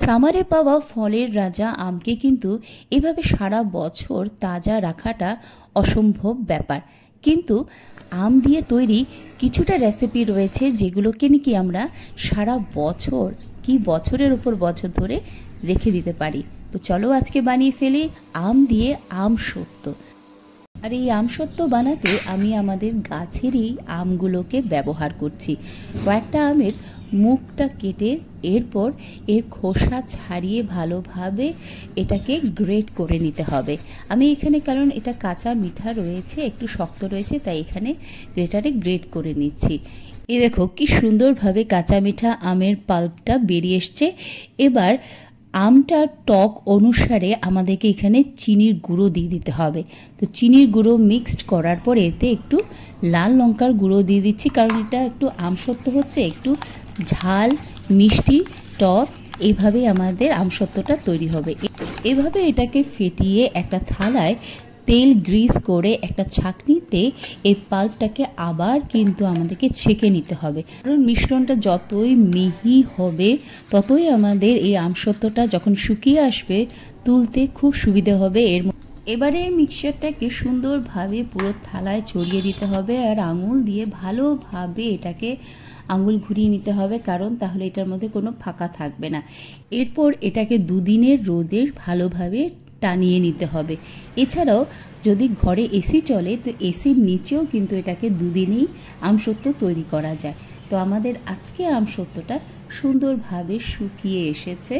সামারে পাওয়া ফলের রাজা আমকে কিন্তু এভাবে সারা বছর তাজা রাখাটা অসম্ভব ব্যাপার। কিন্তু আম দিয়ে তৈরি কিছুটা রেসিপি রয়েছে যেগুলোকে নাকি আমরা সারা বছর কি বছরের উপর বছর ধরে রেখে দিতে পারি। তো চলো আজকে বানিয়ে ফেলি আম দিয়ে আমসত্ত্ব। আর এই আমসত্ত্ব বানাতে আমি আমাদের গাছেরই আমগুলোকে ব্যবহার করছি। কয়েকটা আমের মুখটা কেটে এরপর এর খোসা ছাড়িয়ে ভালোভাবে এটাকে গ্রেট করে নিতে হবে। আমি এখানে, কারণ এটা কাঁচা মিঠা রয়েছে, একটু শক্ত রয়েছে, তাই এখানে গ্রেটারে গ্রেট করে নিচ্ছি। এই দেখো কি সুন্দরভাবে কাঁচা মিঠা আমের পাল্পটা বেরিয়ে এসছে। এবার আমটার টক অনুসারে আমাদেরকে এখানে চিনির গুঁড়ো দিয়ে দিতে হবে। তো চিনির গুঁড়ো মিক্সড করার পর এতে একটু লাল লঙ্কার গুঁড়ো দিয়ে দিচ্ছি, কারণ এটা একটু আমসত্ত্ব হচ্ছে, একটু ঝাল মিষ্টি টক এইভাবেই আমাদের আমসত্ত্বটা তৈরি হবে। এভাবে এটাকে ফেটিয়ে একটা থালায় তেল গ্রিস করে একটা ছাঁকনিতে এই পাল্পটাকে আবার কিন্তু আমাদেরকে ছেঁকে নিতে হবে, কারণ মিশ্রণটা যতই মিহি হবে ততই আমাদের এই আমসত্ত্বটা যখন শুকিয়ে আসবে তুলতে খুব সুবিধা হবে। এবারে মিক্সচারটাকে সুন্দরভাবে পুরো থালায় ছড়িয়ে দিতে হবে আর আঙুল দিয়ে ভালোভাবে এটাকে আঙুল ঘুরিয়ে নিতে হবে, কারণ তাহলে এটার মধ্যে কোনো ফাঁকা থাকবে না। এরপর এটাকে দুদিনের রোদে ভালোভাবে টানিয়ে নিতে হবে। এছাড়াও যদি ঘরে এসি চলে তো এসির নিচেও কিন্তু এটাকে দুদিনেই আমসত্ত্ব তৈরি করা যায়। তো আমাদের আজকে আমসত্ত্বটা সুন্দরভাবে শুকিয়ে এসেছে।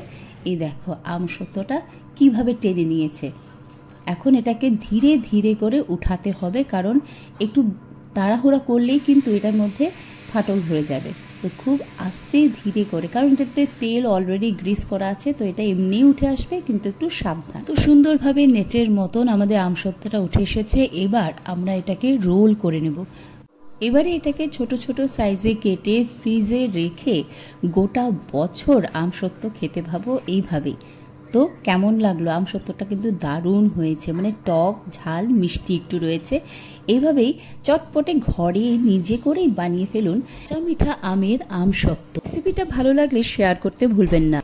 এই দেখো আমসত্ত্বটা কিভাবে টেনে নিয়েছে। এখন এটাকে ধীরে ধীরে করে উঠাতে হবে, কারণ একটু তাড়াহুড়া করলেই কিন্তু এটার মধ্যে ফাটল ধরে যাবে। তো খুব আস্তে ধীরে করে, কারণ এটাতে তেল অলরেডি গ্রিস করা আছে, তো এটা এমনি উঠে আসবে, কিন্তু একটু সাবধান। তো সুন্দরভাবে নেটের মতন আমাদের আমসত্ত্বটা উঠে এসেছে। এবার আমরা এটাকে রোল করে নেব। এবারে এটাকে ছোট ছোট সাইজে কেটে ফ্রিজে রেখে গোটা বছর আমসত্ত্ব খেতে ভাবো এইভাবেই। তো কেমন লাগলো? আমসত্ত্বটা কিন্তু দারুণ হয়েছে, মানে টক ঝাল মিষ্টি একটু রয়েছে। এইভাবেই চটপটে ঘরে নিজে করেই বানিয়ে ফেলুন কাঁচা মিঠা আমের আমসত্ত্ব। রেসিপিটা ভালো লাগলে শেয়ার করতে ভুলবেন না।